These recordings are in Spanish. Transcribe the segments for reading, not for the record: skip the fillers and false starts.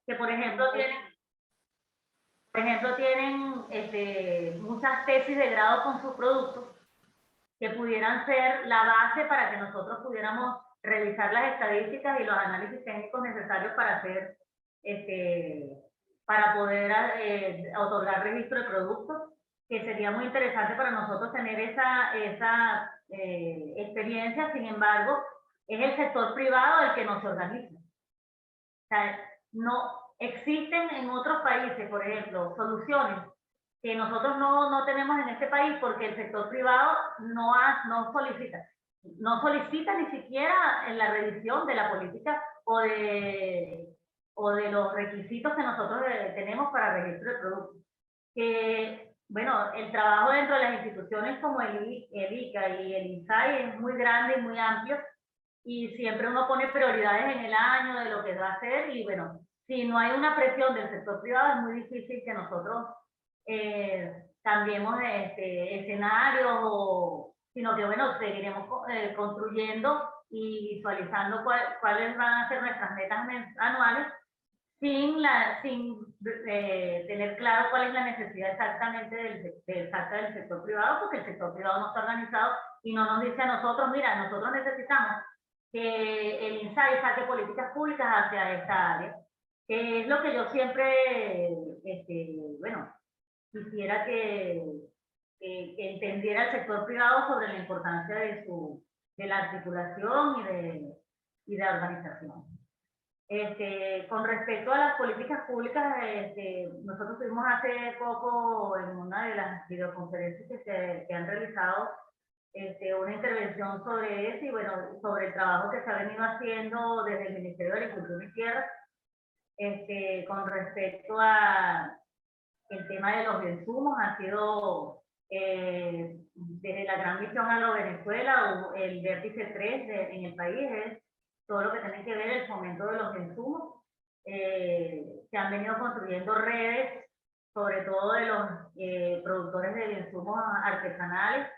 que por ejemplo tienen muchas tesis de grado con sus productos que pudieran ser la base para que nosotros pudiéramos revisar las estadísticas y los análisis técnicos necesarios para hacer, para poder otorgar registro de productos, que sería muy interesante para nosotros tener esa experiencia. Sin embargo, es el sector privado el que nos organiza. O sea, no existen en otros países, por ejemplo, soluciones que nosotros no tenemos en este país porque el sector privado no solicita ni siquiera en la revisión de la política o de los requisitos que nosotros tenemos para registro de productos. Que, bueno, el trabajo dentro de las instituciones como el ICA y el INSAI es muy grande y muy amplio, y siempre uno pone prioridades en el año de lo que va a hacer, y bueno, si no hay una presión del sector privado es muy difícil que nosotros cambiemos escenarios, sino que bueno, seguiremos construyendo y visualizando cuáles van a ser nuestras metas anuales sin tener claro cuál es la necesidad exactamente del sector privado, porque el sector privado no está organizado y no nos dice a nosotros, mira, nosotros necesitamos que el INSAI saque políticas públicas hacia esta área, que es lo que yo siempre, bueno, quisiera que entendiera el sector privado sobre la importancia de la articulación y de la organización. Con respecto a las políticas públicas, nosotros tuvimos hace poco en una de las videoconferencias que han realizado una intervención sobre eso, y bueno, sobre el trabajo que se ha venido haciendo desde el Ministerio de Agricultura y Tierra, con respecto a el tema de los insumos. Ha sido desde la Gran Misión a lo Venezuela, el vértice 3 en el país es todo lo que tiene que ver el fomento de los insumos. Se han venido construyendo redes, sobre todo de los productores de insumos artesanales,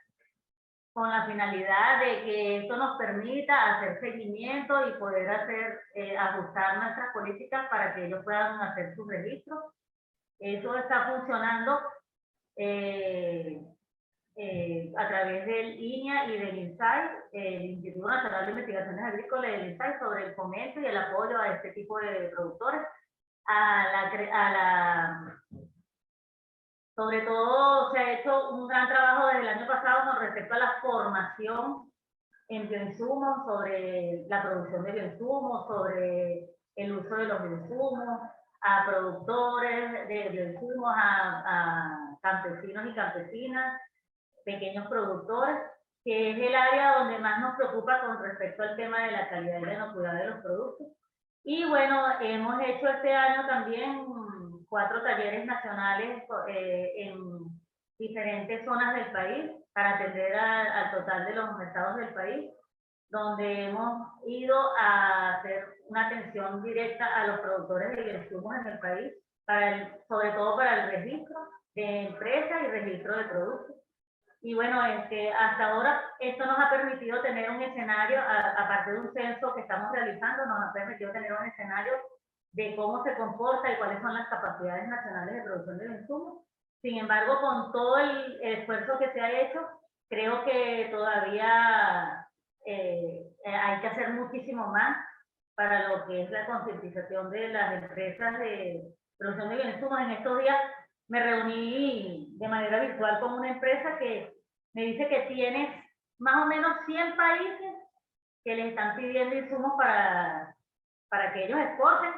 con la finalidad de que esto nos permita hacer seguimiento y poder ajustar nuestras políticas para que ellos puedan hacer sus registros. Eso está funcionando a través del INIA y del INSAI, el Instituto Nacional de Investigaciones Agrícolas, y el INSAI, sobre el fomento y el apoyo a este tipo de productores, sobre todo se ha hecho un gran trabajo desde el año pasado con respecto a la formación en bioinsumos, sobre la producción de bioinsumos, sobre el uso de los bioinsumos, a productores de bioinsumos, a campesinos y campesinas, pequeños productores, que es el área donde más nos preocupa con respecto al tema de la calidad y la inocuidad de los productos. Y bueno, hemos hecho este año también 4 talleres nacionales en diferentes zonas del país para atender al total de los estados del país, donde hemos ido a hacer una atención directa a los productores de insumos en el país, sobre todo para el registro de empresas y registro de productos. Y bueno, hasta ahora esto nos ha permitido tener un escenario, aparte de un censo que estamos realizando, nos ha permitido tener un escenario de cómo se comporta y cuáles son las capacidades nacionales de producción de insumos. Sin embargo, con todo el esfuerzo que se ha hecho, creo que todavía hay que hacer muchísimo más para lo que es la concientización de las empresas de producción de bioinsumos. En estos días me reuní de manera virtual con una empresa que me dice que tiene más o menos 100 países que les están pidiendo insumos para que ellos exporten,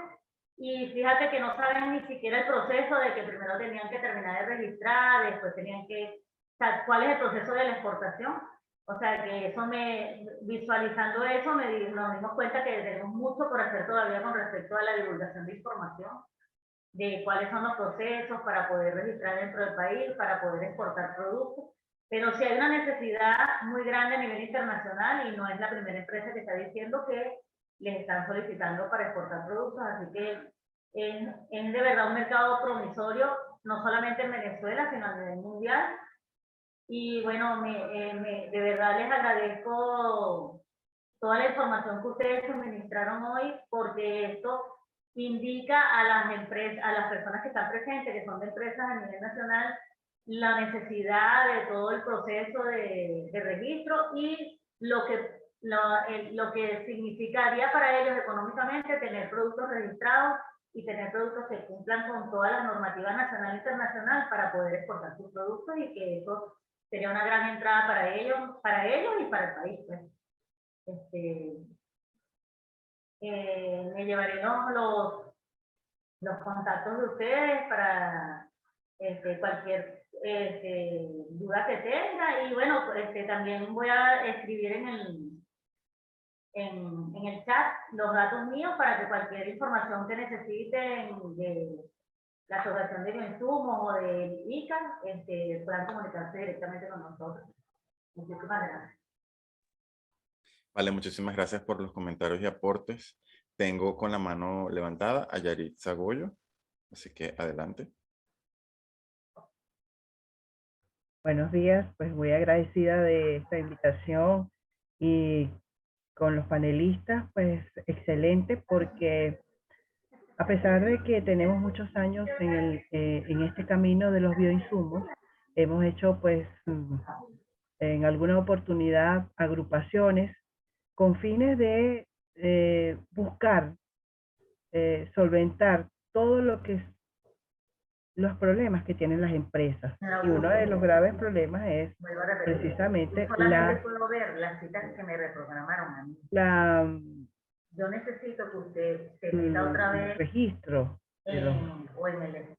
y fíjate que no saben ni siquiera el proceso de que primero tenían que terminar de registrar, después tenían que, o sea, cuál es el proceso de la exportación. O sea, que eso visualizando eso, nos dimos cuenta que tenemos mucho por hacer todavía con respecto a la divulgación de información, de cuáles son los procesos para poder registrar dentro del país, para poder exportar productos. Pero sí hay una necesidad muy grande a nivel internacional, y no es la primera empresa que está diciendo que les están solicitando para exportar productos, así que es de verdad un mercado promisorio, no solamente en Venezuela, sino a nivel mundial. Y bueno, de verdad les agradezco toda la información que ustedes suministraron hoy, porque esto indica a las empresas, a las personas que están presentes, que son de empresas a nivel nacional, la necesidad de todo el proceso de registro y lo que significaría para ellos económicamente tener productos registrados y tener productos que cumplan con todas las normativas nacional e internacional para poder exportar sus productos, y que eso sería una gran entrada para ellos y para el país. Pues. Me llevaré los contactos de ustedes para cualquier duda que tenga, y bueno, también voy a escribir en el chat los datos míos para que cualquier información que necesiten de la Asociación de Bioinsumos o de ICA puedan comunicarse directamente con nosotros. Muchísimas gracias. Vale, muchísimas gracias por los comentarios y aportes. Tengo con la mano levantada a Yaritza Goyo, así que adelante. Buenos días, pues muy agradecida de esta invitación, y con los panelistas, pues excelente, porque a pesar de que tenemos muchos años en este camino de los bioinsumos, hemos hecho pues en alguna oportunidad agrupaciones con fines de buscar solventar todo lo que es los problemas que tienen las empresas. Y uno de los graves problemas es precisamente puedo ver las citas que me reprogramaron a mí. Yo necesito que usted se meta otra vez registro o en el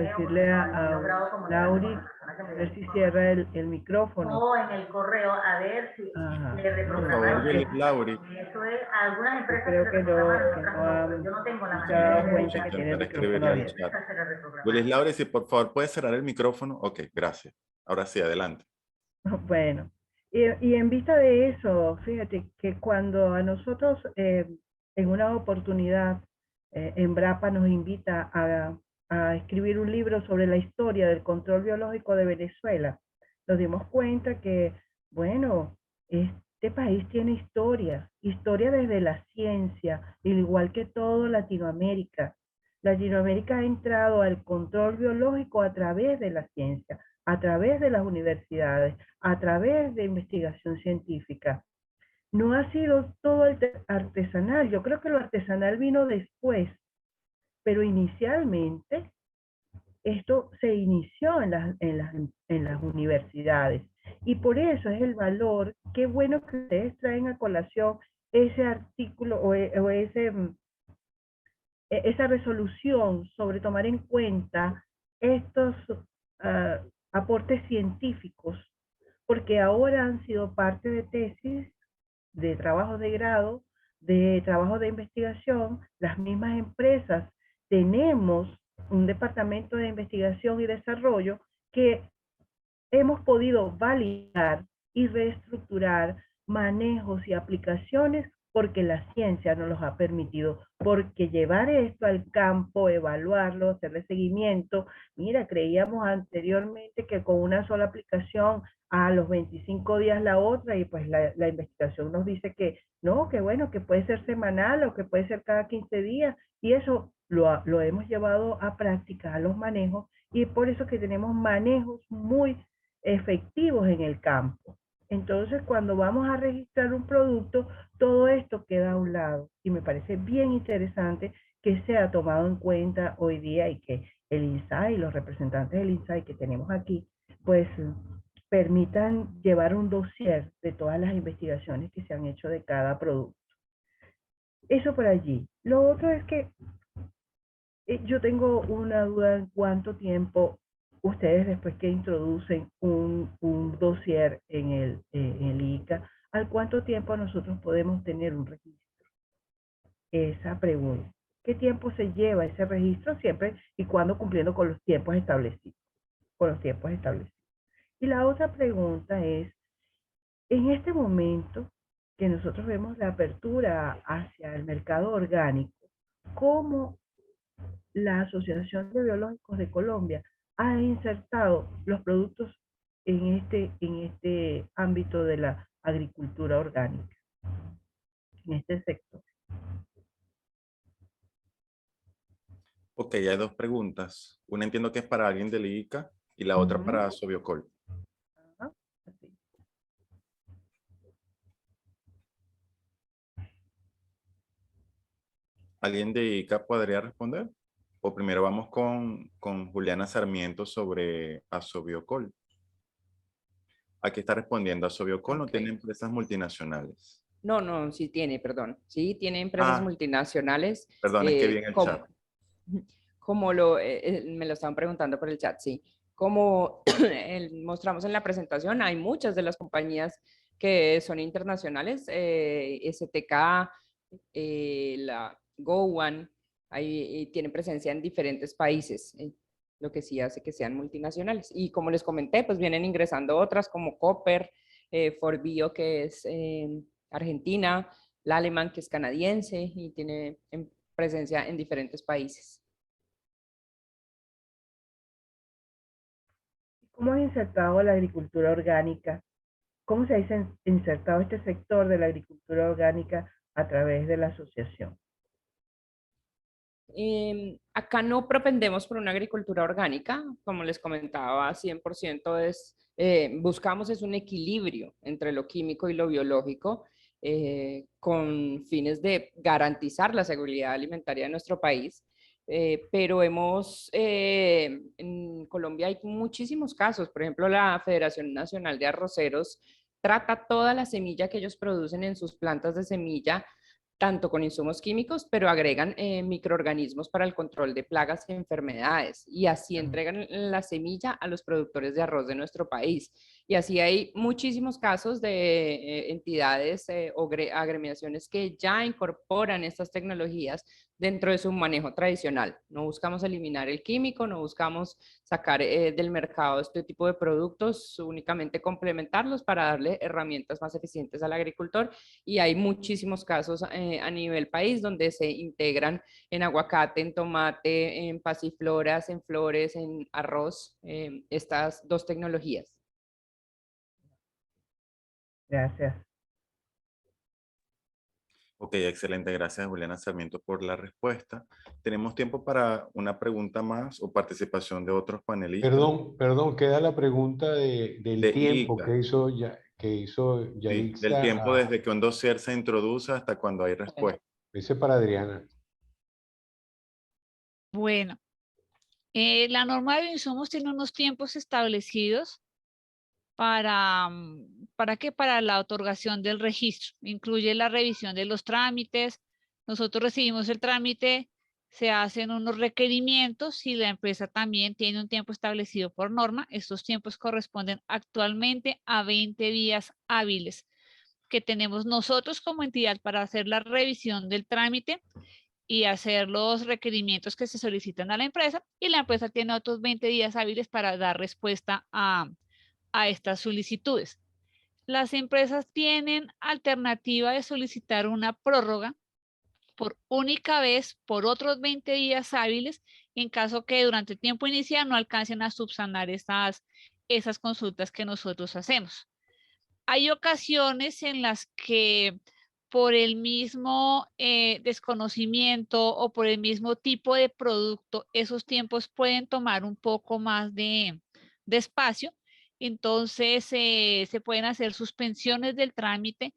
decirle a Lauri a ver si cierra el micrófono. O en el correo, a ver si le reprogramaron. Por favor, Lauri. Eso es, algunas empresas creo que yo no tengo la se ha dado manera cuenta que tiene el micrófono abierto. Willis Lauri, si por favor puedes cerrar el micrófono. Ok, gracias. Ahora sí, adelante. Bueno, y en vista de eso, fíjate que cuando a nosotros en una oportunidad Embrapa nos invita a escribir un libro sobre la historia del control biológico de Venezuela, nos dimos cuenta que, bueno, este país tiene historia desde la ciencia, igual que todo Latinoamérica. Latinoamérica ha entrado al control biológico a través de la ciencia, a través de las universidades, a través de investigación científica. No ha sido todo artesanal, yo creo que lo artesanal vino después, pero inicialmente esto se inició en las universidades, y por eso es el valor. Qué bueno que ustedes traen a colación ese artículo o esa resolución sobre tomar en cuenta estos aportes científicos, porque ahora han sido parte de tesis, de trabajos de grado, de trabajo de investigación. Las mismas empresas tenemos un departamento de investigación y desarrollo que hemos podido validar y reestructurar manejos y aplicaciones porque la ciencia nos los ha permitido, porque llevar esto al campo, evaluarlo, hacerle seguimiento. Mira, creíamos anteriormente que con una sola aplicación a los 25 días la otra, y pues la investigación nos dice que no, que bueno, que puede ser semanal o que puede ser cada 15 días, y eso lo hemos llevado a práctica, a los manejos, y por eso que tenemos manejos muy efectivos en el campo. Entonces, cuando vamos a registrar un producto, todo esto queda a un lado, y me parece bien interesante que sea tomado en cuenta hoy día, y que el INSAI, los representantes del INSAI que tenemos aquí, pues permitan llevar un dossier de todas las investigaciones que se han hecho de cada producto. Eso por allí. Lo otro es que yo tengo una duda en cuánto tiempo ustedes, después que introducen un dossier en el ICA, ¿al cuánto tiempo nosotros podemos tener un registro? Esa pregunta. ¿Qué tiempo se lleva ese registro, siempre y cuando cumpliendo con los tiempos establecidos? Y la otra pregunta es, en este momento que nosotros vemos la apertura hacia el mercado orgánico, ¿cómo la Asociación de Biológicos de Colombia ha insertado los productos en este ámbito de la agricultura orgánica, en este sector? Ok, hay dos preguntas. Una entiendo que es para alguien del IICA y la otra Ujú. para Sobiocol. Ajá, así. ¿Alguien de IICA podría responder? O primero vamos con Juliana Sarmiento sobre Asobiocol. Aquí está respondiendo. Asobiocol no Ok. tiene empresas multinacionales. No, no, sí tiene, perdón. Sí tiene empresas Ah, multinacionales, perdón, es que vi en el chat. como me lo estaban preguntando por el chat, sí. Como mostramos en la presentación, hay muchas de las compañías que son internacionales, STK, la GoOne, ahí tienen presencia en diferentes países, lo que sí hace que sean multinacionales. Y como les comenté, pues vienen ingresando otras como Copper, Forvio, que es Argentina, la Alemán, que es canadiense y tiene presencia en diferentes países. ¿Cómo has insertado la agricultura orgánica? ¿Cómo se ha insertado este sector de la agricultura orgánica a través de la asociación? Acá no propendemos por una agricultura orgánica, como les comentaba, 100% buscamos es un equilibrio entre lo químico y lo biológico, con fines de garantizar la seguridad alimentaria de nuestro país. Pero en Colombia hay muchísimos casos, por ejemplo, la Federación Nacional de Arroceros trata toda la semilla que ellos producen en sus plantas de semilla tanto con insumos químicos, pero agregan microorganismos para el control de plagas y enfermedades. Y así entregan la semilla a los productores de arroz de nuestro país. Y así hay muchísimos casos de entidades o agremiaciones que ya incorporan estas tecnologías dentro de su manejo tradicional. No buscamos eliminar el químico, no buscamos sacar del mercado este tipo de productos, únicamente complementarlos para darle herramientas más eficientes al agricultor. Y hay muchísimos casos a nivel país donde se integran en aguacate, en tomate, en pasifloras, en flores, en arroz, estas dos tecnologías. Gracias. Ok, excelente. Gracias, Juliana Sarmiento, por la respuesta. ¿Tenemos tiempo para una pregunta más o participación de otros panelistas? Perdón, queda la pregunta del De tiempo ICA. que hizo Sí, del tiempo Yarixa. desde que un dossier se introduce hasta cuando hay respuesta. Ese para Adriana. Bueno, la norma de bioinsumos tiene unos tiempos establecidos ¿para qué? Para la otorgación del registro. Incluye la revisión de los trámites. Nosotros recibimos el trámite, se hacen unos requerimientos y la empresa también tiene un tiempo establecido por norma. Estos tiempos corresponden actualmente a 20 días hábiles que tenemos nosotros como entidad para hacer la revisión del trámite y hacer los requerimientos que se solicitan a la empresa, y la empresa tiene otros 20 días hábiles para dar respuesta a estas solicitudes. Las empresas tienen alternativa de solicitar una prórroga por única vez por otros 20 días hábiles en caso que durante el tiempo inicial no alcancen a subsanar esas consultas que nosotros hacemos. Hay ocasiones en las que por el mismo desconocimiento o por el mismo tipo de producto, esos tiempos pueden tomar un poco más de espacio. Entonces, se pueden hacer suspensiones del trámite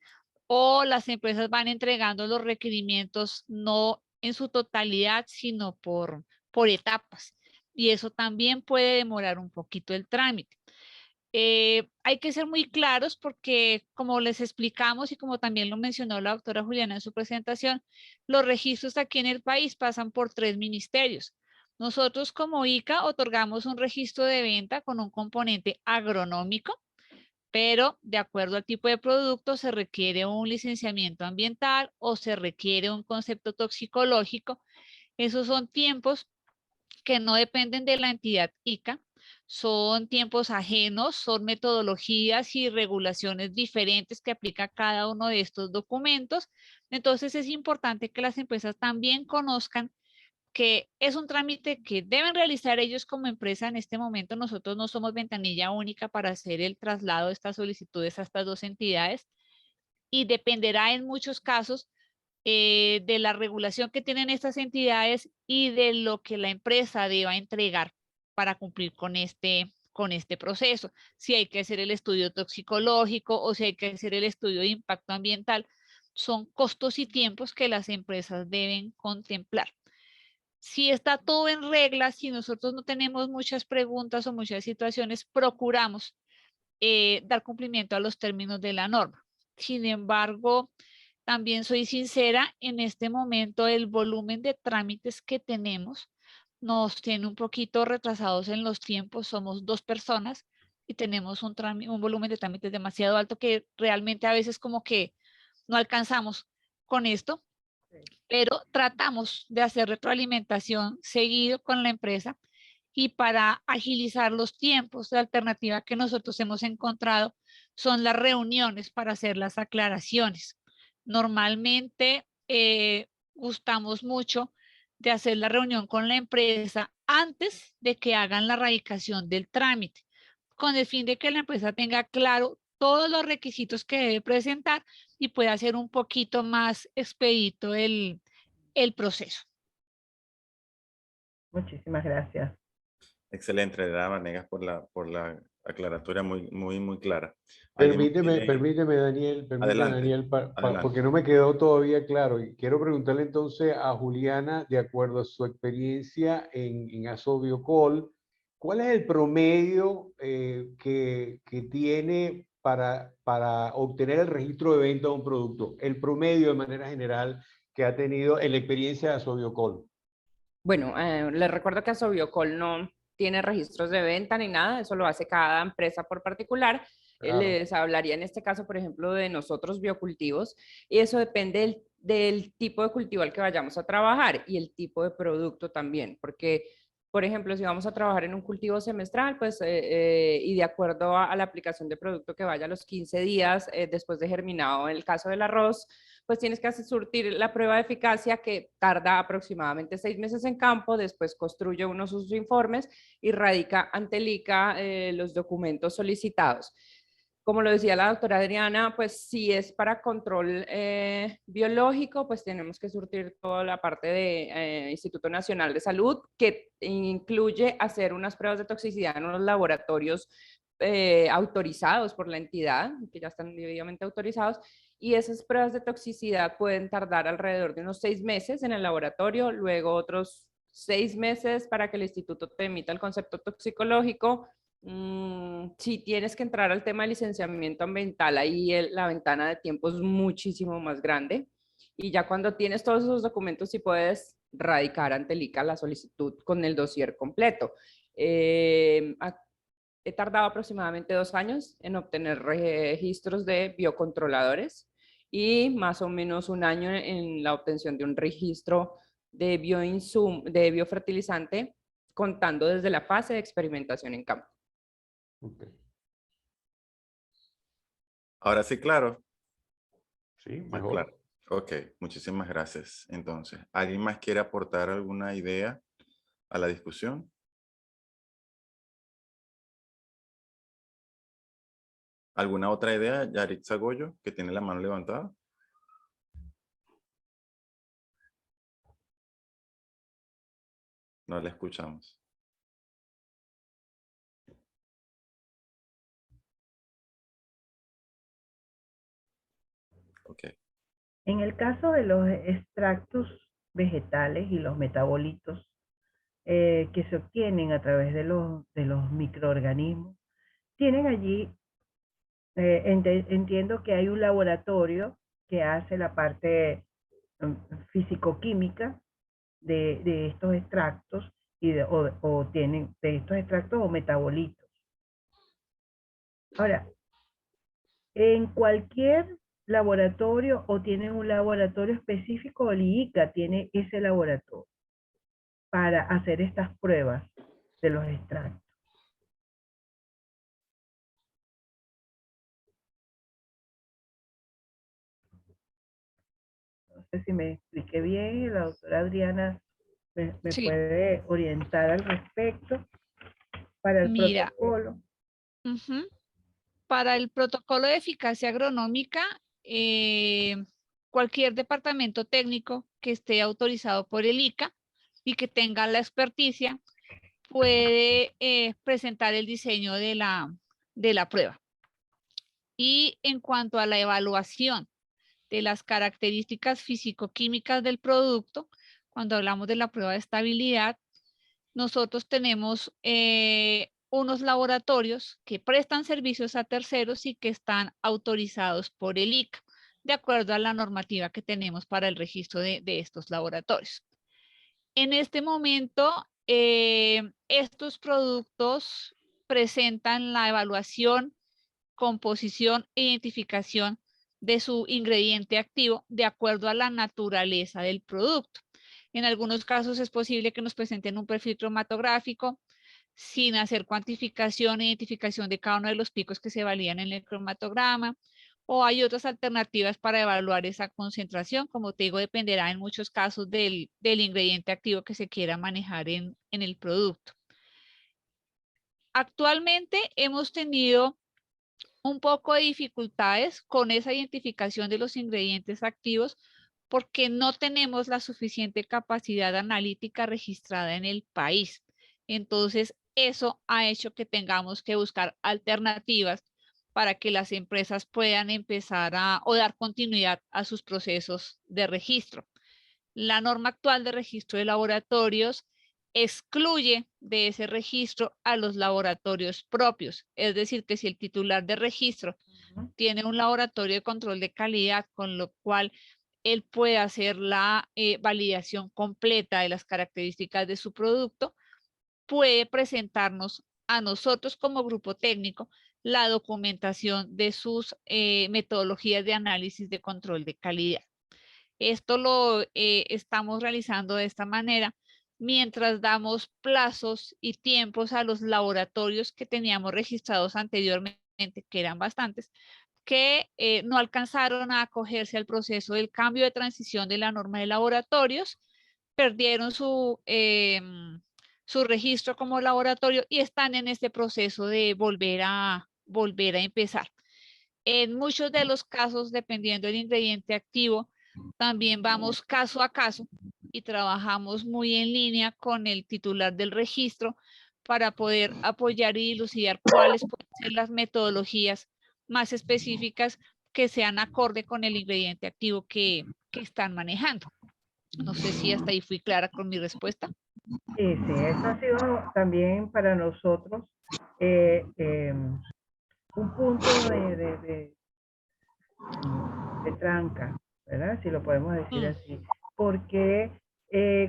o las empresas van entregando los requerimientos no en su totalidad, sino por etapas. Y eso también puede demorar un poquito el trámite. Hay que ser muy claros porque, como les explicamos y como también lo mencionó la doctora Juliana en su presentación, los registros aquí en el país pasan por 3 ministerios. Nosotros como ICA otorgamos un registro de venta con un componente agronómico, pero de acuerdo al tipo de producto se requiere un licenciamiento ambiental o se requiere un concepto toxicológico. Esos son tiempos que no dependen de la entidad ICA, son tiempos ajenos, son metodologías y regulaciones diferentes que aplica cada uno de estos documentos. Entonces es importante que las empresas también conozcan que es un trámite que deben realizar ellos como empresa en este momento. Nosotros no somos ventanilla única para hacer el traslado de estas solicitudes a estas dos entidades y dependerá en muchos casos de la regulación que tienen estas entidades y de lo que la empresa deba entregar para cumplir con este proceso. Si hay que hacer el estudio toxicológico o si hay que hacer el estudio de impacto ambiental, son costos y tiempos que las empresas deben contemplar. Si está todo en regla, si nosotros no tenemos muchas preguntas o muchas situaciones, procuramos dar cumplimiento a los términos de la norma. Sin embargo, también soy sincera, en este momento el volumen de trámites que tenemos nos tiene un poquito retrasados en los tiempos. Somos 2 personas y tenemos un volumen de trámites demasiado alto que realmente a veces como que no alcanzamos con esto, pero tratamos de hacer retroalimentación seguido con la empresa y para agilizar los tiempos, la alternativa que nosotros hemos encontrado son las reuniones para hacer las aclaraciones. Normalmente gustamos mucho de hacer la reunión con la empresa antes de que hagan la radicación del trámite, con el fin de que la empresa tenga claro todos los requisitos que debe presentar y pueda hacer un poquito más expedito el proceso. Muchísimas gracias. Excelente, Vanegas, por la aclaratoria muy clara. ¿Alguien más Permíteme, Daniel, Adelante, adelante. porque no me quedó todavía claro. Y quiero preguntarle entonces a Juliana, de acuerdo a su experiencia en Asobiocol, ¿cuál es el promedio que tiene para obtener el registro de venta de un producto? El promedio de manera general que ha tenido en la experiencia de Asobiocol. Bueno, les recuerdo que Asobiocol no tiene registros de venta ni nada, eso lo hace cada empresa por particular. Claro. Les hablaría en este caso, por ejemplo, de nosotros biocultivos, y eso depende del tipo de cultivo al que vayamos a trabajar y el tipo de producto también, porque, por ejemplo, si vamos a trabajar en un cultivo semestral, pues, y de acuerdo a la aplicación de producto que vaya a los 15 días después de germinado, en el caso del arroz, pues tienes que surtir la prueba de eficacia que tarda aproximadamente 6 meses en campo, después construye uno sus informes y radica ante el ICA los documentos solicitados. Como lo decía la doctora Adriana, pues si es para control biológico, pues tenemos que surtir toda la parte de Instituto Nacional de Salud, que incluye hacer unas pruebas de toxicidad en unos laboratorios autorizados por la entidad, que ya están debidamente autorizados, y esas pruebas de toxicidad pueden tardar alrededor de unos 6 meses en el laboratorio, luego otros 6 meses para que el instituto te emita el concepto toxicológico. Si tienes que entrar al tema de licenciamiento ambiental, ahí la ventana de tiempo es muchísimo más grande. Y ya cuando tienes todos esos documentos, sí puedes radicar ante el ICA la solicitud con el dossier completo. He tardado aproximadamente 2 años en obtener registros de biocontroladores y más o menos 1 año en la obtención de un registro de biofertilizante, contando desde la fase de experimentación en campo. Okay. Ahora sí, claro. Sí, Más mejor. claro. Ok, muchísimas gracias. Entonces, ¿alguien más quiere aportar alguna idea a la discusión? ¿Alguna otra idea, Yaritza Goyo, que tiene la mano levantada? No la escuchamos. Ok. En el caso de los extractos vegetales y los metabolitos que se obtienen a través de los microorganismos, tienen allí, entiendo que hay un laboratorio que hace la parte físico-química de estos extractos o tienen de estos extractos o metabolitos. Ahora, en cualquier laboratorio o tienen un laboratorio específico, el IICA tiene ese laboratorio para hacer estas pruebas de los extractos. No sé si me expliqué bien, la doctora Adriana me Sí. puede orientar al respecto para el Mira, protocolo. para el protocolo de eficacia agronómica, cualquier departamento técnico que esté autorizado por el ICA y que tenga la experticia puede presentar el diseño de la prueba. Y en cuanto a la evaluación de las características físico-químicas del producto, cuando hablamos de la prueba de estabilidad, nosotros tenemos unos laboratorios que prestan servicios a terceros y que están autorizados por el ICA, de acuerdo a la normativa que tenemos para el registro de estos laboratorios. En este momento, estos productos presentan la evaluación, composición e identificación de su ingrediente activo de acuerdo a la naturaleza del producto. En algunos casos es posible que nos presenten un perfil cromatográfico sin hacer cuantificación e identificación de cada uno de los picos que se validan en el cromatograma, o hay otras alternativas para evaluar esa concentración. Como te digo, dependerá en muchos casos del ingrediente activo que se quiera manejar en el producto. Actualmente hemos tenido un poco de dificultades con esa identificación de los ingredientes activos porque no tenemos la suficiente capacidad analítica registrada en el país. Entonces, eso ha hecho que tengamos que buscar alternativas para que las empresas puedan empezar o dar continuidad a sus procesos de registro. La norma actual de registro de laboratorios excluye de ese registro a los laboratorios propios. Es decir, que si el titular de registro tiene un laboratorio de control de calidad, con lo cual él puede hacer la validación completa de las características de su producto, puede presentarnos a nosotros como grupo técnico la documentación de sus metodologías de análisis de control de calidad. Esto lo estamos realizando de esta manera mientras damos plazos y tiempos a los laboratorios que teníamos registrados anteriormente, que eran bastantes, que no alcanzaron a acogerse al proceso del cambio de transición de la norma de laboratorios, perdieron su registro como laboratorio y están en este proceso de volver a empezar. En muchos de los casos, dependiendo del ingrediente activo, también vamos caso a caso y trabajamos muy en línea con el titular del registro para poder apoyar y dilucidar cuáles pueden ser las metodologías más específicas que sean acorde con el ingrediente activo que están manejando. No sé si hasta ahí fui clara con mi respuesta. Sí, eso ha sido también para nosotros un punto de tranca, ¿verdad? Si lo podemos decir así. Porque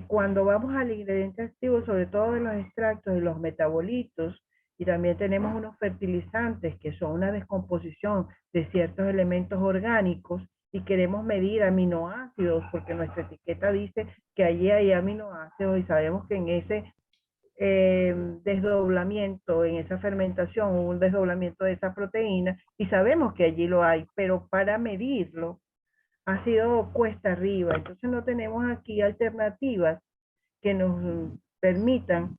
cuando vamos al ingrediente activo, sobre todo de los extractos y los metabolitos, y también tenemos unos fertilizantes que son una descomposición de ciertos elementos orgánicos, y queremos medir aminoácidos, porque nuestra etiqueta dice que allí hay aminoácidos, y sabemos que en ese desdoblamiento, en esa fermentación, un desdoblamiento de esa proteína, y sabemos que allí lo hay, pero para medirlo ha sido cuesta arriba. Entonces no tenemos aquí alternativas que nos permitan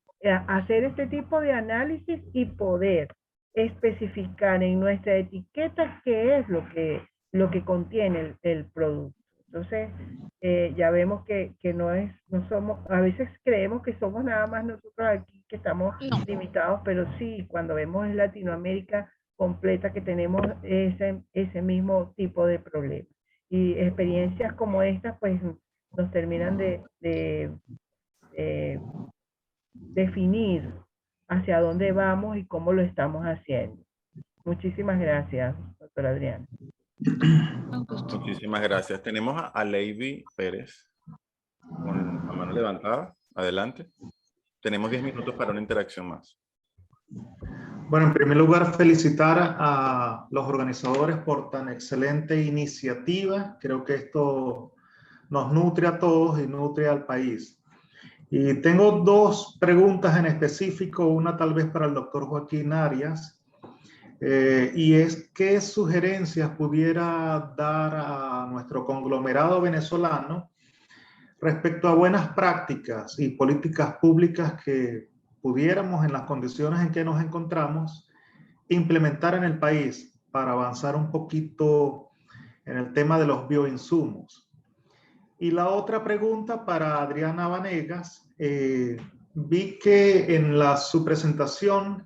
hacer este tipo de análisis y poder especificar en nuestra etiqueta qué es lo que contiene el producto. Entonces, ya vemos que no somos, a veces creemos que somos nada más nosotros aquí que estamos limitados, pero sí, cuando vemos en Latinoamérica completa que tenemos ese mismo tipo de problemas. Y experiencias como estas, pues, nos terminan de definir hacia dónde vamos y cómo lo estamos haciendo. Muchísimas gracias, doctora Adriana. Muchísimas gracias. Tenemos a Leiby Pérez con la mano levantada. Adelante. Tenemos 10 minutos para una interacción más. Bueno, en primer lugar, felicitar a los organizadores por tan excelente iniciativa. Creo que esto nos nutre a todos y nutre al país. Y tengo dos preguntas en específico, una tal vez para el doctor Joaquín Arias. Y es, ¿qué sugerencias pudiera dar a nuestro conglomerado venezolano respecto a buenas prácticas y políticas públicas que pudiéramos, en las condiciones en que nos encontramos, implementar en el país para avanzar un poquito en el tema de los bioinsumos. Y la otra pregunta para Adriana Vanegas, vi que en su presentación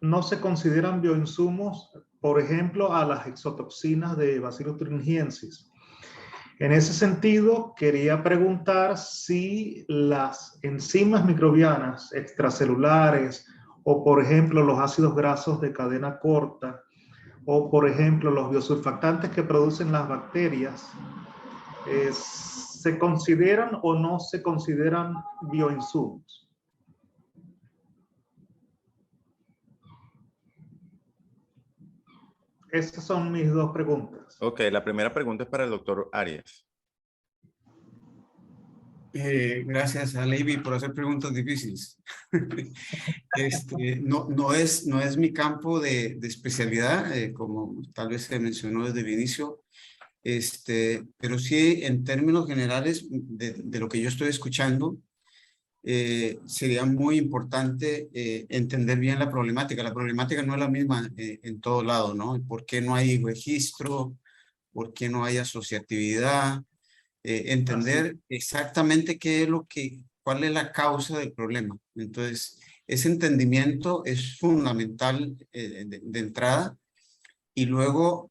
no se consideran bioinsumos, por ejemplo, a las exotoxinas de Bacillus thuringiensis. En ese sentido, quería preguntar si las enzimas microbianas extracelulares o, por ejemplo, los ácidos grasos de cadena corta o, por ejemplo, los biosurfactantes que producen las bacterias, ¿se consideran o no se consideran bioinsumos? Esas son mis dos preguntas. Ok, la primera pregunta es para el doctor Arias. Gracias a Leiby por hacer preguntas difíciles. No es mi campo de especialidad, como tal vez se mencionó desde el inicio, pero sí en términos generales de lo que yo estoy escuchando, sería muy importante entender bien la problemática. La problemática no es la misma en todo lado, ¿no? ¿Por qué no hay registro? ¿Por qué no hay asociatividad? Entender exactamente cuál es la causa del problema. Entonces, ese entendimiento es fundamental de entrada, y luego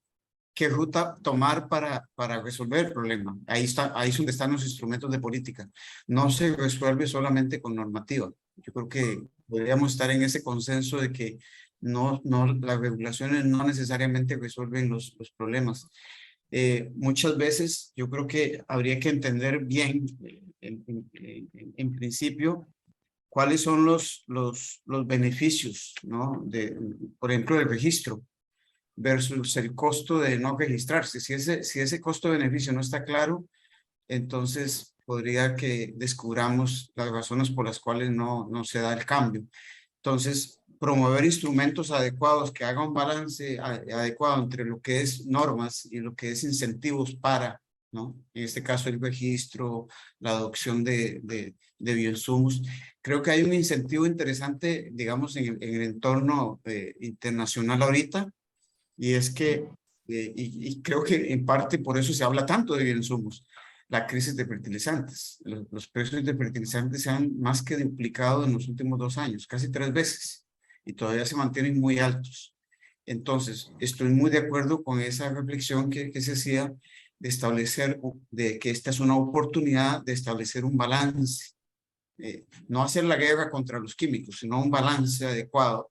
qué ruta tomar para resolver el problema. Ahí es donde están los instrumentos de política. No se resuelve solamente con normativa. Yo creo que podríamos estar en ese consenso de que las regulaciones no necesariamente resuelven los problemas. Muchas veces yo creo que habría que entender bien, en principio, cuáles son los beneficios, ¿no? Por ejemplo, del registro versus el costo de no registrarse. Si ese costo-beneficio no está claro, entonces podría que descubramos las razones por las cuales no se da el cambio. Entonces, promover instrumentos adecuados que hagan un balance adecuado entre lo que es normas y lo que es incentivos para, ¿no? En este caso, el registro, la adopción de bioinsumos. Creo que hay un incentivo interesante, digamos, en el entorno internacional ahorita, y es que, y creo que en parte por eso se habla tanto de bioinsumos, la crisis de fertilizantes. Los precios de fertilizantes se han más que duplicado en los últimos 2 años, casi 3 veces, y todavía se mantienen muy altos. Entonces, estoy muy de acuerdo con esa reflexión que se hacía de establecer, de que esta es una oportunidad de establecer un balance. No hacer la guerra contra los químicos, sino un balance adecuado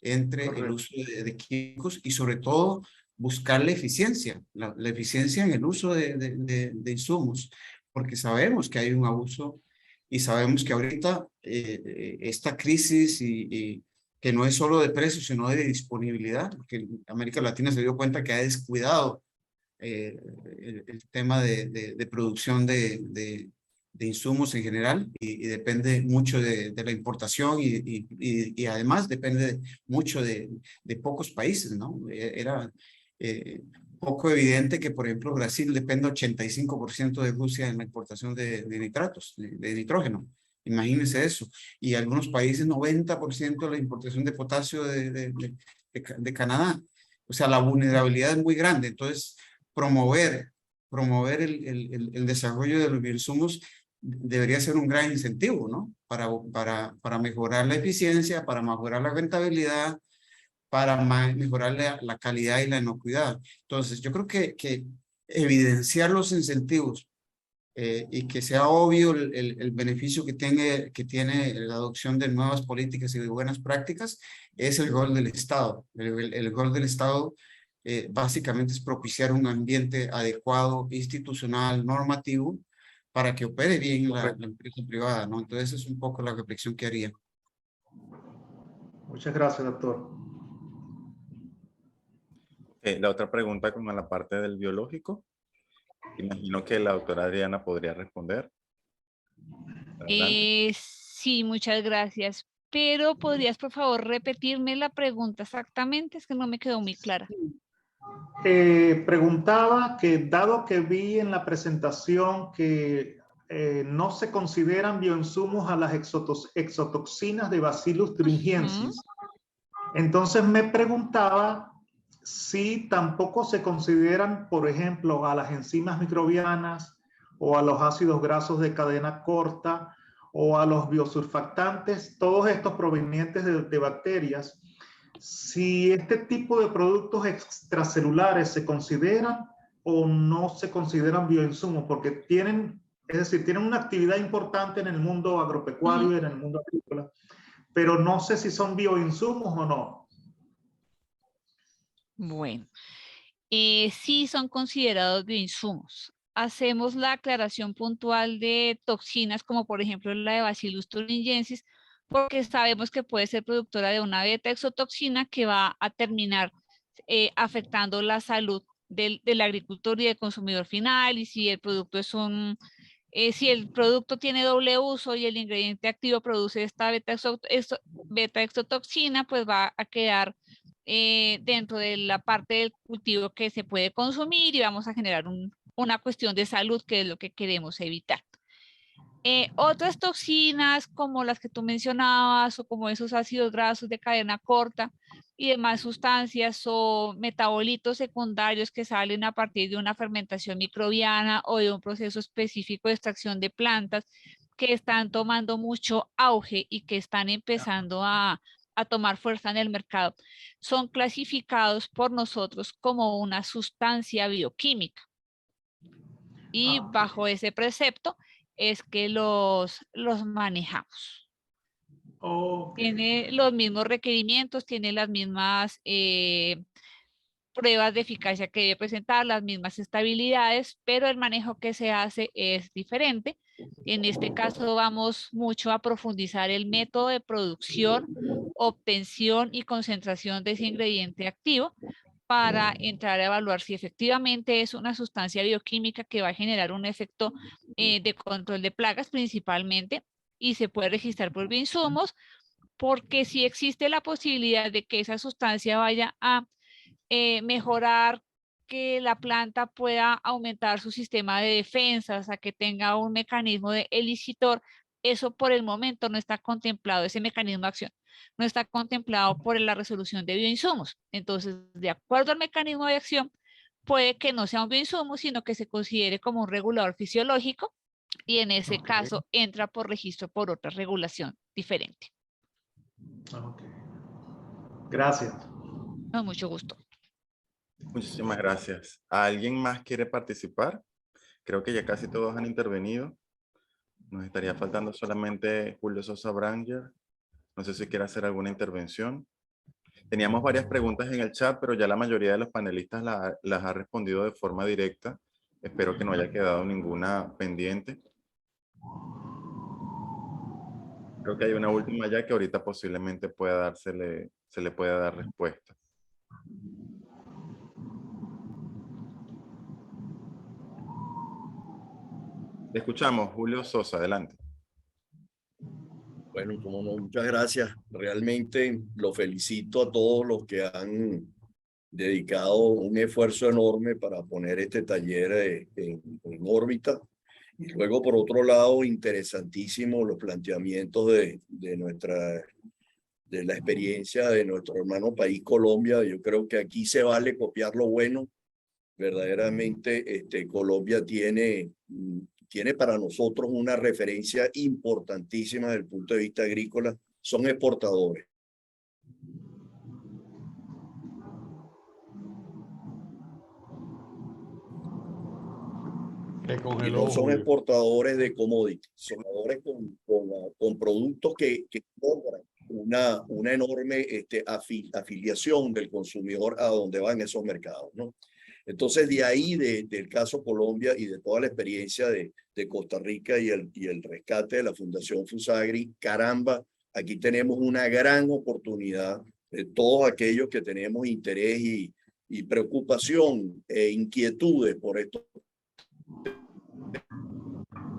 entre el uso de químicos y sobre todo buscar la eficiencia, la eficiencia en el uso de insumos, porque sabemos que hay un abuso y sabemos que ahorita esta crisis y que no es solo de precios, sino de disponibilidad, porque América Latina se dio cuenta que ha descuidado el tema de producción de insumos en general, y depende mucho de la importación y además depende mucho de pocos países, ¿no? Era poco evidente que, por ejemplo, Brasil depende 85% de Rusia en la importación de nitratos, de nitrógeno. Imagínense eso. Y algunos países 90% de la importación de potasio de Canadá. O sea, la vulnerabilidad es muy grande. Entonces, promover el desarrollo de los bioinsumos debería ser un gran incentivo, ¿no? Para mejorar la eficiencia, para mejorar la rentabilidad, para mejorar la calidad y la inocuidad. Entonces, yo creo que evidenciar los incentivos y que sea obvio el beneficio que tiene la adopción de nuevas políticas y de buenas prácticas es el rol del Estado. El rol del Estado básicamente es propiciar un ambiente adecuado, institucional, normativo, para que opere bien la empresa privada, ¿no? Entonces, es un poco la reflexión que haría. Muchas gracias, doctor. La otra pregunta con la parte del biológico. Imagino que la doctora Adriana podría responder. Sí, muchas gracias. Pero ¿podrías, por favor, repetirme la pregunta exactamente? Es que no me quedó muy clara. Preguntaba que, dado que vi en la presentación que no se consideran bioinsumos a las exotoxinas de Bacillus thuringiensis, entonces me preguntaba sí, tampoco se consideran, por ejemplo, a las enzimas microbianas o a los ácidos grasos de cadena corta o a los biosurfactantes, todos estos provenientes de bacterias. Si este tipo de productos extracelulares se consideran o no se consideran bioinsumos, porque tienen, es decir, tienen una actividad importante en el mundo agropecuario y en el mundo agrícola, pero no sé si son bioinsumos o no. Bueno, sí son considerados bioinsumos. Hacemos la aclaración puntual de toxinas, como por ejemplo la de Bacillus thuringiensis, porque sabemos que puede ser productora de una beta-exotoxina que va a terminar afectando la salud del agricultor y del consumidor final, y si el producto es si el producto tiene doble uso y el ingrediente activo produce esta beta-exotoxina, pues va a quedar dentro de la parte del cultivo que se puede consumir y vamos a generar una cuestión de salud, que es lo que queremos evitar. Otras toxinas como las que tú mencionabas o como esos ácidos grasos de cadena corta y demás sustancias o metabolitos secundarios que salen a partir de una fermentación microbiana o de un proceso específico de extracción de plantas que están tomando mucho auge y que están empezando a tomar fuerza en el mercado, son clasificados por nosotros como una sustancia bioquímica. Y bajo ese precepto es que los manejamos. Tiene los mismos requerimientos, tiene las mismas pruebas de eficacia que debe presentar, las mismas estabilidades, pero el manejo que se hace es diferente. En este caso vamos mucho a profundizar el método de producción, obtención y concentración de ese ingrediente activo para entrar a evaluar si efectivamente es una sustancia bioquímica que va a generar un efecto de control de plagas principalmente, y se puede registrar por bioinsumos, porque si existe la posibilidad de que esa sustancia vaya a mejorar, que la planta pueda aumentar su sistema de defensas, a que tenga un mecanismo de elicitor, eso por el momento no está contemplado, ese mecanismo de acción no está contemplado por la resolución de bioinsumos. Entonces, de acuerdo al mecanismo de acción, puede que no sea un bioinsumo, sino que se considere como un regulador fisiológico, y en ese caso entra por registro por otra regulación diferente. Gracias. Con mucho gusto. Muchísimas gracias. ¿Alguien más quiere participar? Creo que ya casi todos han intervenido. Nos estaría faltando solamente Julio Sosa Branger. No sé si quiere hacer alguna intervención. Teníamos varias preguntas en el chat, pero ya la mayoría de los panelistas las ha respondido de forma directa. Espero que no haya quedado ninguna pendiente. Creo que hay una última ya que ahorita posiblemente se le pueda dar respuesta. Te escuchamos, Julio Sosa, adelante. Bueno, como no, muchas gracias. Realmente lo felicito a todos los que han dedicado un esfuerzo enorme para poner este taller en órbita. Y luego, por otro lado, interesantísimo los planteamientos de la experiencia de nuestro hermano país Colombia. Yo creo que aquí se vale copiar lo bueno. Verdaderamente, Colombia tiene para nosotros una referencia importantísima desde el punto de vista agrícola. Son exportadores. Y no son exportadores de commodities, son exportadores con productos que logran una enorme afiliación del consumidor a donde van esos mercados, ¿no? Entonces, de ahí, del caso Colombia y de toda la experiencia de Costa Rica y el rescate de la Fundación Fusagri, caramba, aquí tenemos una gran oportunidad de todos aquellos que tenemos interés y preocupación e inquietudes por estos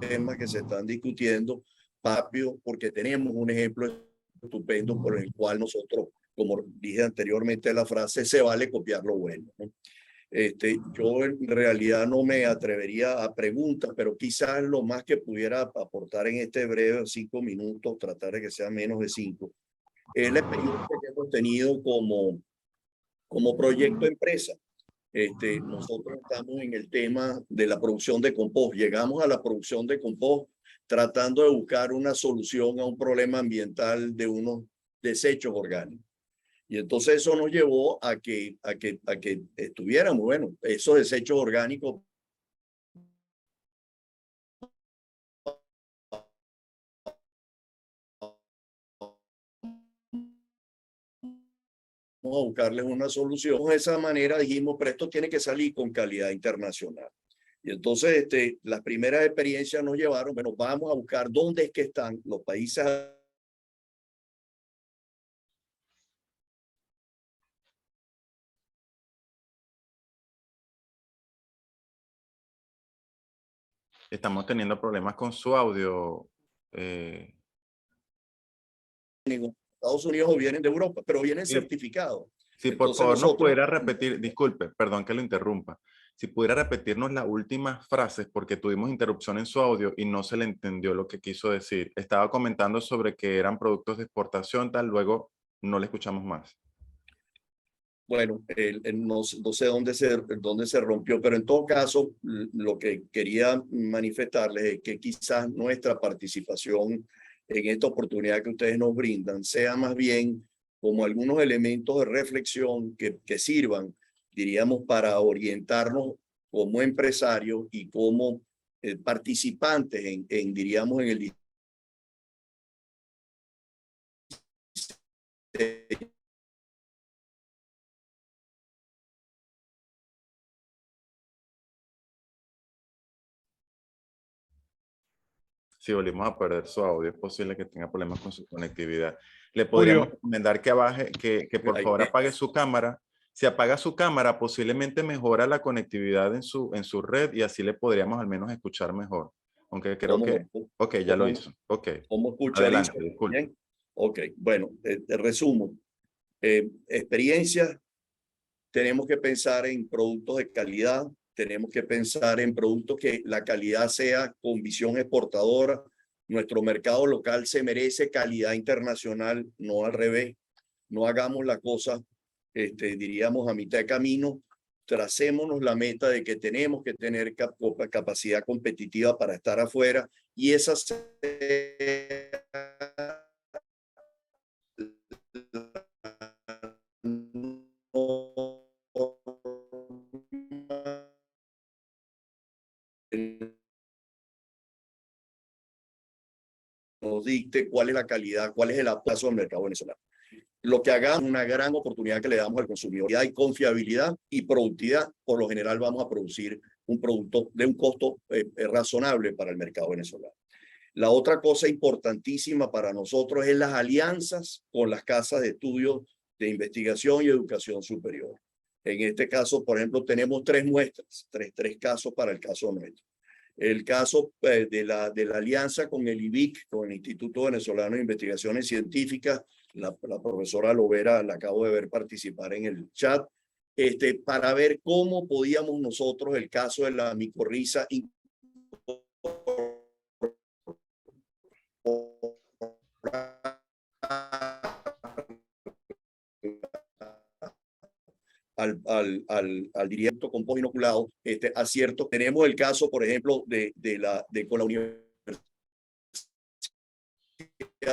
temas que se están discutiendo, Papio, porque tenemos un ejemplo estupendo por el cual nosotros, como dije anteriormente la frase, se vale copiar lo bueno, ¿no? Yo en realidad no me atrevería a preguntas, pero quizás lo más que pudiera aportar en este breve 5 minutos, tratar de que sea menos de 5, es la experiencia que hemos tenido como Como proyecto de empresa, nosotros estamos en el tema de la producción de compost. Llegamos a la producción de compost tratando de buscar una solución a un problema ambiental de unos desechos orgánicos. Y entonces eso nos llevó a que estuviéramos, bueno, esos desechos orgánicos a buscarles una solución. De esa manera dijimos, pero esto tiene que salir con calidad internacional. Y entonces las primeras experiencias nos llevaron, bueno, vamos a buscar dónde es que están los países. Estamos teniendo problemas con su audio. Estados Unidos o vienen de Europa, pero vienen Sí. certificados. Si por Entonces favor nos nosotros- pudiera repetir, disculpe, perdón que lo interrumpa, si pudiera repetirnos las últimas frases porque tuvimos interrupción en su audio y no se le entendió lo que quiso decir. Estaba comentando sobre que eran productos de exportación, tal, luego no le escuchamos más. Bueno, no sé dónde se rompió, pero en todo caso, lo que quería manifestarles es que quizás nuestra participación en esta oportunidad que ustedes nos brindan sea más bien como algunos elementos de reflexión que sirvan, diríamos, para orientarnos como empresarios y como participantes diríamos, en el diseño. Si volvimos a perder su audio, es posible que tenga problemas con su conectividad. Le podríamos recomendar que baje, que por favor apague su cámara. Si apaga su cámara, posiblemente mejora la conectividad en su red y así le podríamos al menos escuchar mejor. Aunque creo que... Ok, ya lo hizo. Ok. ¿Cómo escucha? Adelante, disculpe. Bien. Ok, bueno, resumo. Experiencias, tenemos que pensar en productos de calidad, tenemos que pensar en productos que la calidad sea con visión exportadora. Nuestro mercado local se merece calidad internacional, no al revés. No hagamos la cosa, diríamos, a mitad de camino. Tracémonos la meta de que tenemos que tener capacidad competitiva para estar afuera y esa nos dicte cuál es la calidad, cuál es el apoyo al mercado venezolano. Lo que hagamos es una gran oportunidad que le damos al consumidor. Hay confiabilidad y productividad. Por lo general vamos a producir un producto de un costo razonable para el mercado venezolano. La otra cosa importantísima para nosotros es las alianzas con las casas de estudios de investigación y educación superior. En este caso, por ejemplo, tenemos tres muestras, tres casos para el caso nuestro. El caso de la alianza con el IBIC, con el Instituto Venezolano de Investigaciones Científicas, la profesora Lovera la acabo de ver participar en el chat, para ver cómo podíamos nosotros, el caso de la micorriza, al directo compost inoculado, acierto. Tenemos el caso, por ejemplo, con la Universidad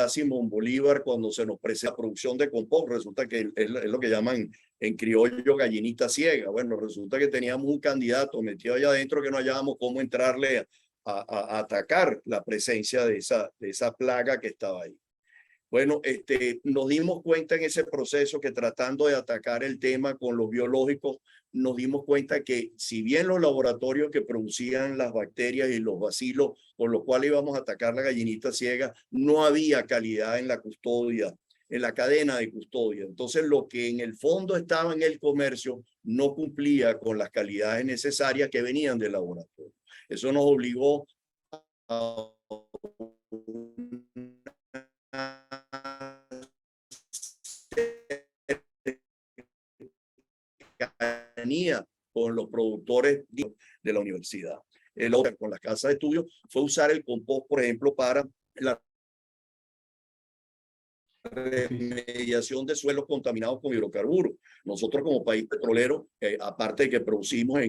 Simón Bolívar, cuando se nos presenta la producción de compost, resulta que es lo que llaman en criollo gallinita ciega. Bueno, resulta que teníamos un candidato metido allá adentro que no hallábamos cómo entrarle a atacar la presencia de esa plaga que estaba ahí. Bueno, nos dimos cuenta en ese proceso que tratando de atacar el tema con los biológicos, nos dimos cuenta que si bien los laboratorios que producían las bacterias y los bacilos con los cuales íbamos a atacar la gallinita ciega, no había calidad en la custodia, en la cadena de custodia. Entonces, lo que en el fondo estaba en el comercio no cumplía con las calidades necesarias que venían del laboratorio. Eso nos obligó a con los productores de la universidad. El otro, con las casas de estudio, fue usar el compost, por ejemplo, para la remediación de suelos contaminados con hidrocarburos. Nosotros como país petrolero, aparte de que producimos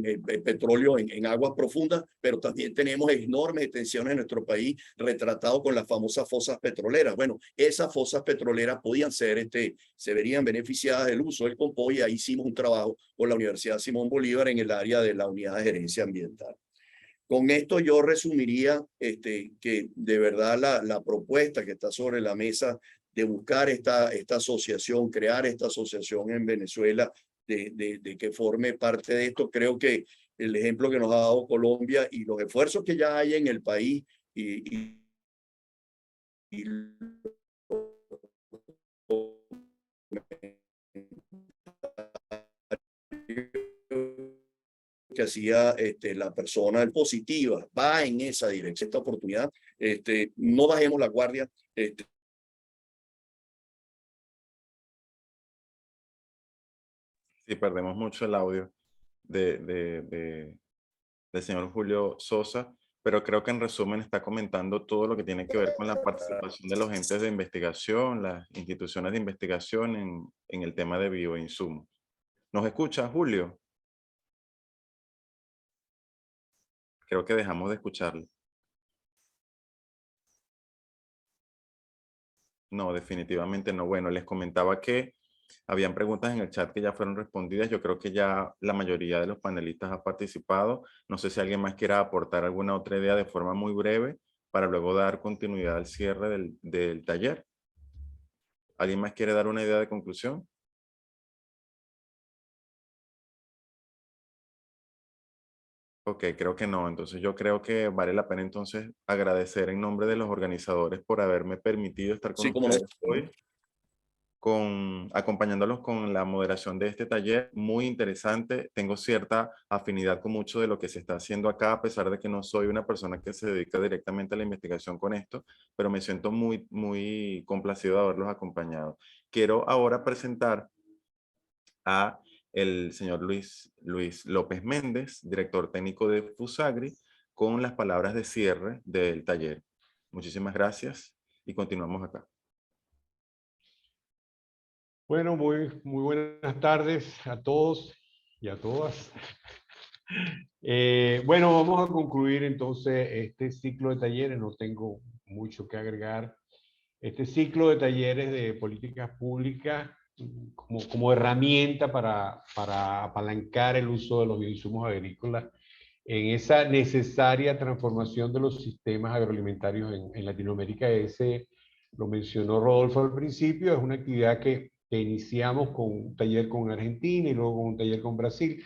petróleo en aguas profundas, pero también tenemos enormes extensiones en nuestro país retratado con las famosas fosas petroleras. Bueno, esas fosas petroleras podían ser, se verían beneficiadas del uso del compost, y ahí hicimos un trabajo con la Universidad Simón Bolívar en el área de la unidad de gerencia ambiental. Con esto yo resumiría que de verdad la propuesta que está sobre la mesa de buscar esta asociación, crear esta asociación en Venezuela, de que forme parte de esto, creo que el ejemplo que nos ha dado Colombia y los esfuerzos que ya hay en el país y que hacía la persona positiva, va en esa dirección. Esta oportunidad, no bajemos la guardia. Sí, perdemos mucho el audio del señor Julio Sosa, pero creo que en resumen está comentando todo lo que tiene que ver con la participación de los entes de investigación, las instituciones de investigación en el tema de bioinsumos. ¿Nos escucha, Julio? Creo que dejamos de escucharlo. No, definitivamente no. Bueno, les comentaba que habían preguntas en el chat que ya fueron respondidas. Yo creo que ya la mayoría de los panelistas ha participado. No sé si alguien más quiera aportar alguna otra idea de forma muy breve para luego dar continuidad al cierre del taller. ¿Alguien más quiere dar una idea de conclusión? Ok, creo que no. Entonces yo creo que vale la pena entonces agradecer en nombre de los organizadores por haberme permitido estar con Sí, como no. ustedes hoy, acompañándolos con la moderación de este taller. Muy interesante. Tengo cierta afinidad con mucho de lo que se está haciendo acá, a pesar de que no soy una persona que se dedica directamente a la investigación con esto, pero me siento muy, muy complacido de haberlos acompañado. Quiero ahora presentar a el señor Luis López Méndez, director técnico de FUSAGRI, con las palabras de cierre del taller. Muchísimas gracias y continuamos acá. Bueno, muy buenas tardes a todos y a todas. Bueno, vamos a concluir entonces este ciclo de talleres. No tengo mucho que agregar. Este ciclo de talleres de políticas públicas como herramienta para apalancar el uso de los bioinsumos agrícolas en esa necesaria transformación de los sistemas agroalimentarios en Latinoamérica. Ese lo mencionó Rodolfo al principio. Es una actividad que iniciamos con un taller con Argentina y luego con un taller con Brasil.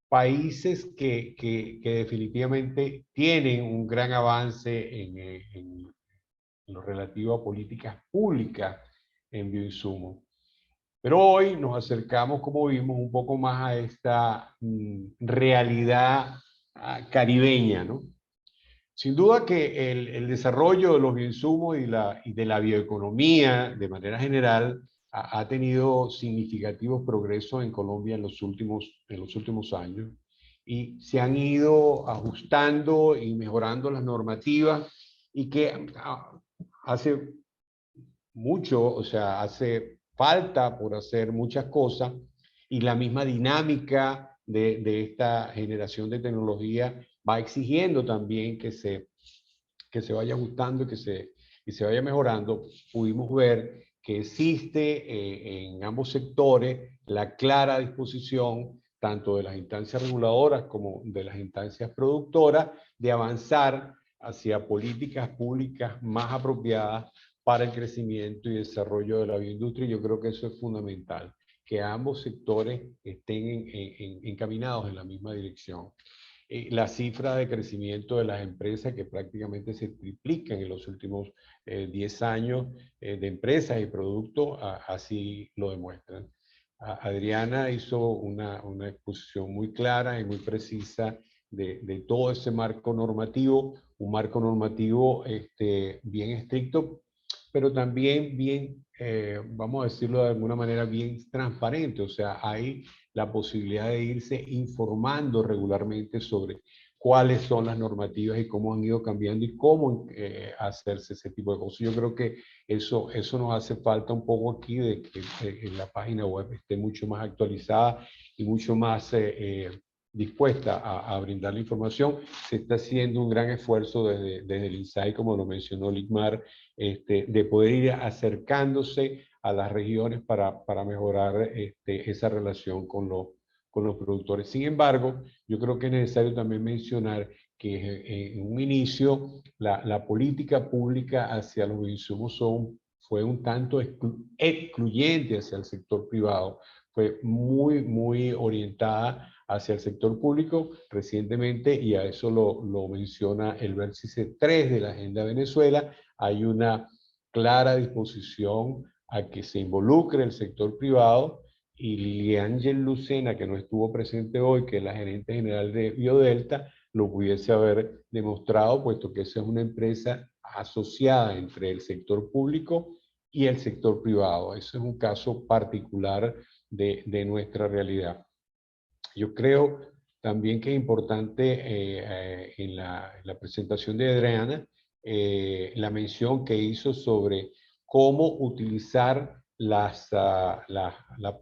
Países que definitivamente tienen un gran avance en lo relativo a políticas públicas en bioinsumos. Pero hoy nos acercamos, como vimos, un poco más a esta realidad caribeña, ¿no? Sin duda que el desarrollo de los bioinsumos y de la bioeconomía de manera general ha tenido significativos progresos en Colombia en los últimos años, y se han ido ajustando y mejorando las normativas, y que hace mucho, o sea, hace falta por hacer muchas cosas, y la misma dinámica de esta generación de tecnología va exigiendo también que se vaya ajustando y se vaya mejorando. Pudimos ver que existe en ambos sectores la clara disposición, tanto de las instancias reguladoras como de las instancias productoras, de avanzar hacia políticas públicas más apropiadas para el crecimiento y desarrollo de la bioindustria. Yo creo que eso es fundamental, que ambos sectores estén encaminados en la misma dirección. La cifra de crecimiento de las empresas, que prácticamente se triplican en los últimos 10 años de empresas y productos, así lo demuestran. Adriana hizo una exposición muy clara y muy precisa de todo ese marco normativo, un marco normativo bien estricto, pero también bien, vamos a decirlo de alguna manera, bien transparente. O sea, hay la posibilidad de irse informando regularmente sobre cuáles son las normativas y cómo han ido cambiando y cómo hacerse ese tipo de cosas. Yo creo que eso nos hace falta un poco aquí, de que la página web esté mucho más actualizada y mucho más dispuesta a brindar la información. Se está haciendo un gran esfuerzo desde el INSAI, como lo mencionó Ligmar, de poder ir acercándose a las regiones para mejorar esa relación con los productores. Sin embargo, yo creo que es necesario también mencionar que en un inicio la política pública hacia los insumos fue un tanto excluyente hacia el sector privado, fue muy orientada hacia el sector público recientemente, y a eso lo menciona el vértice 3 de la Agenda Venezuela. Hay una clara disposición a que se involucre el sector privado, y Liliángel Lucena, que no estuvo presente hoy, que es la gerente general de Biodelta, lo pudiese haber demostrado, puesto que esa es una empresa asociada entre el sector público y el sector privado. Ese es un caso particular de nuestra realidad. Yo creo también que es importante en la presentación de Adriana la mención que hizo sobre cómo utilizar la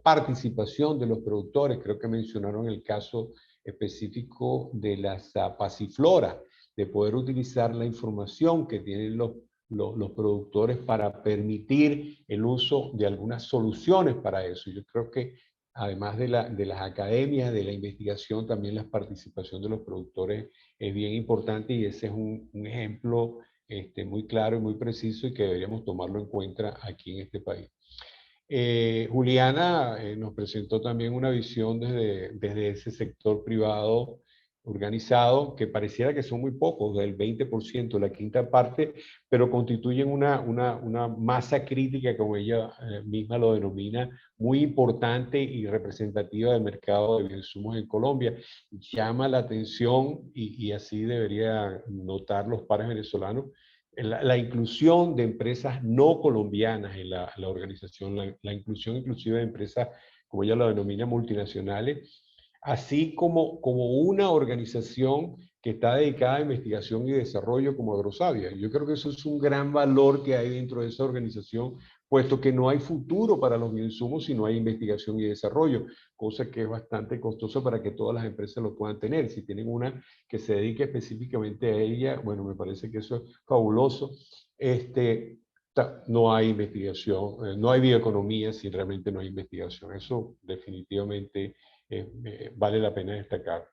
participación de los productores. Creo que mencionaron el caso específico de las pasiflora, de poder utilizar la información que tienen los productores para permitir el uso de algunas soluciones para eso. Yo creo que además de las academias, de la investigación, también la participación de los productores es bien importante, y ese es un ejemplo muy claro y muy preciso, y que deberíamos tomarlo en cuenta aquí en este país. Juliana nos presentó también una visión desde ese sector privado organizado, que pareciera que son muy pocos, del 20%, la quinta parte, pero constituyen una masa crítica, como ella misma lo denomina, muy importante y representativa del mercado de bioinsumos en Colombia. Llama la atención, y así debería notar los pares venezolanos, la inclusión de empresas no colombianas en la organización, la inclusión inclusive de empresas, como ella lo denomina, multinacionales, así como una organización que está dedicada a investigación y desarrollo como Agrosavia. Yo creo que eso es un gran valor que hay dentro de esa organización, puesto que no hay futuro para los bioinsumos si no hay investigación y desarrollo, cosa que es bastante costosa para que todas las empresas lo puedan tener. Si tienen una que se dedique específicamente a ella, bueno, me parece que eso es fabuloso. No hay investigación, no hay bioeconomía si realmente no hay investigación. Eso definitivamente vale la pena destacar.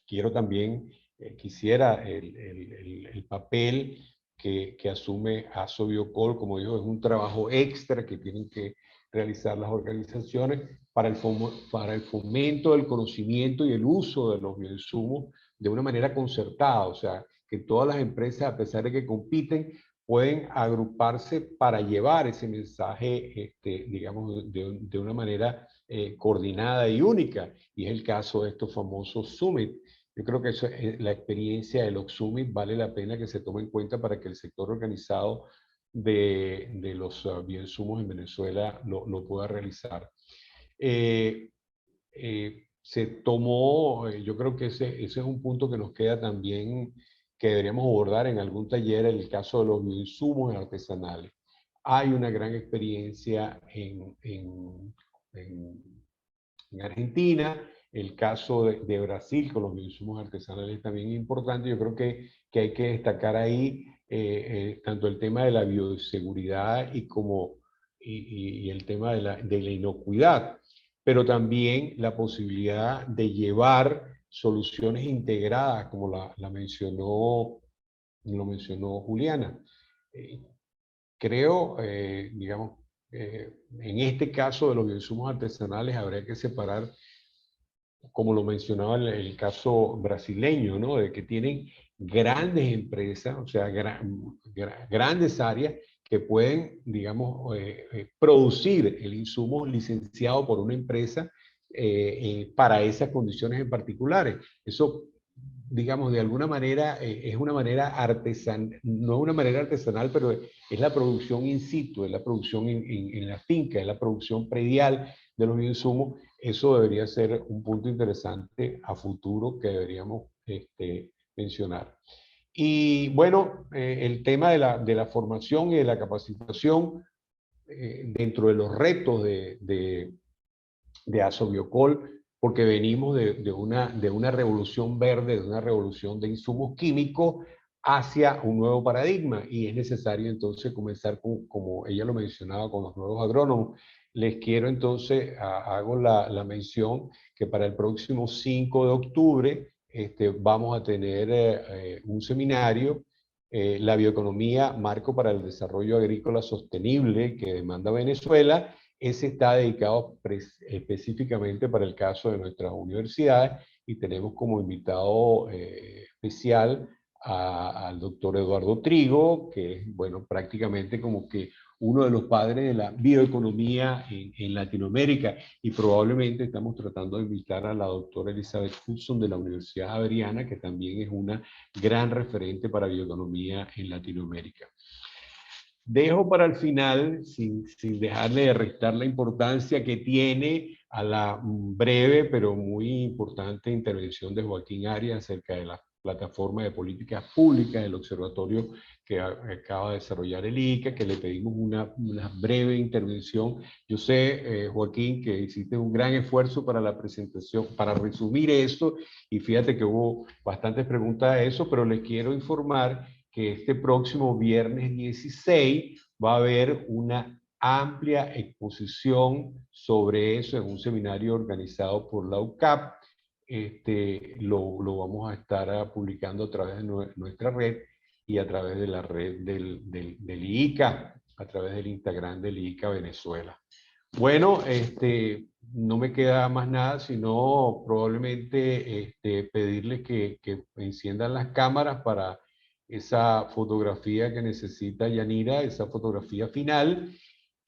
Quiero también, quisiera el papel que asume Asobiocol, como digo, es un trabajo extra que tienen que realizar las organizaciones para el fomento del conocimiento y el uso de los bioinsumos de una manera concertada, o sea, que todas las empresas, a pesar de que compiten, pueden agruparse para llevar ese mensaje, digamos, de una manera coordinada y única, y es el caso de estos famosos Summit. Yo creo que eso, la experiencia del Oxumit vale la pena que se tome en cuenta para que el sector organizado de los bioinsumos en Venezuela lo pueda realizar. Se tomó, yo creo que ese es un punto que nos queda también, que deberíamos abordar en algún taller, en el caso de los bioinsumos artesanales. Hay una gran experiencia en Argentina. El caso de Brasil con los bioinsumos artesanales también es importante. Yo creo que hay que destacar ahí tanto el tema de la bioseguridad y el tema de la inocuidad, pero también la posibilidad de llevar soluciones integradas, como lo mencionó Juliana. Creo, digamos, en este caso de los bioinsumos artesanales habría que separar, como lo mencionaba el caso brasileño, ¿no? De que tienen grandes empresas, o sea, grandes áreas que pueden, digamos, producir el insumo licenciado por una empresa para esas condiciones en particulares. Eso, digamos, de alguna manera es una manera artesanal, no una manera artesanal, pero es la producción in situ, es la producción en la finca, es la producción predial de los bioinsumos. Eso debería ser un punto interesante a futuro que deberíamos mencionar. Y bueno, el tema de la formación y de la capacitación dentro de los retos de Asobiocol, porque venimos de una revolución verde, de una revolución de insumos químicos hacia un nuevo paradigma, y es necesario entonces comenzar con, como ella lo mencionaba, con los nuevos agrónomos. Les quiero entonces, hago la mención que para el próximo 5 de octubre vamos a tener un seminario, la bioeconomía, marco para el desarrollo agrícola sostenible que demanda Venezuela. Ese está dedicado específicamente para el caso de nuestras universidades, y tenemos como invitado especial al doctor Eduardo Trigo, que es, bueno, prácticamente como que uno de los padres de la bioeconomía en Latinoamérica, y probablemente estamos tratando de invitar a la doctora Elizabeth Hudson de la Universidad Javeriana, que también es una gran referente para bioeconomía en Latinoamérica. Dejo para el final, sin dejarle de restar la importancia que tiene a la breve pero muy importante intervención de Joaquín Arias acerca de la plataforma de políticas públicas del observatorio que acaba de desarrollar el ICA, que le pedimos una breve intervención. Yo sé, Joaquín, que hiciste un gran esfuerzo para la presentación, para resumir esto, y fíjate que hubo bastantes preguntas a eso, pero les quiero informar que este próximo viernes 16 va a haber una amplia exposición sobre eso en un seminario organizado por la UCAP. Lo vamos a estar publicando a través de nuestra red y a través de la red del IICA, a través del Instagram del IICA Venezuela. Bueno, no me queda más nada, sino probablemente pedirles que enciendan las cámaras para esa fotografía que necesita Yanira, esa fotografía final.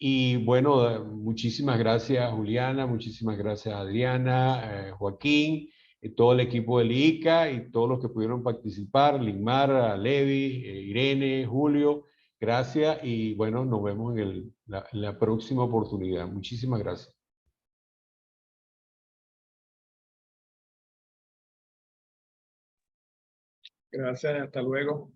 Y bueno, muchísimas gracias Juliana, muchísimas gracias Adriana, Joaquín, todo el equipo del ICA y todos los que pudieron participar, Linmar, Levi, Irene, Julio, gracias, y bueno, nos vemos en la próxima oportunidad. Muchísimas gracias. Gracias, hasta luego.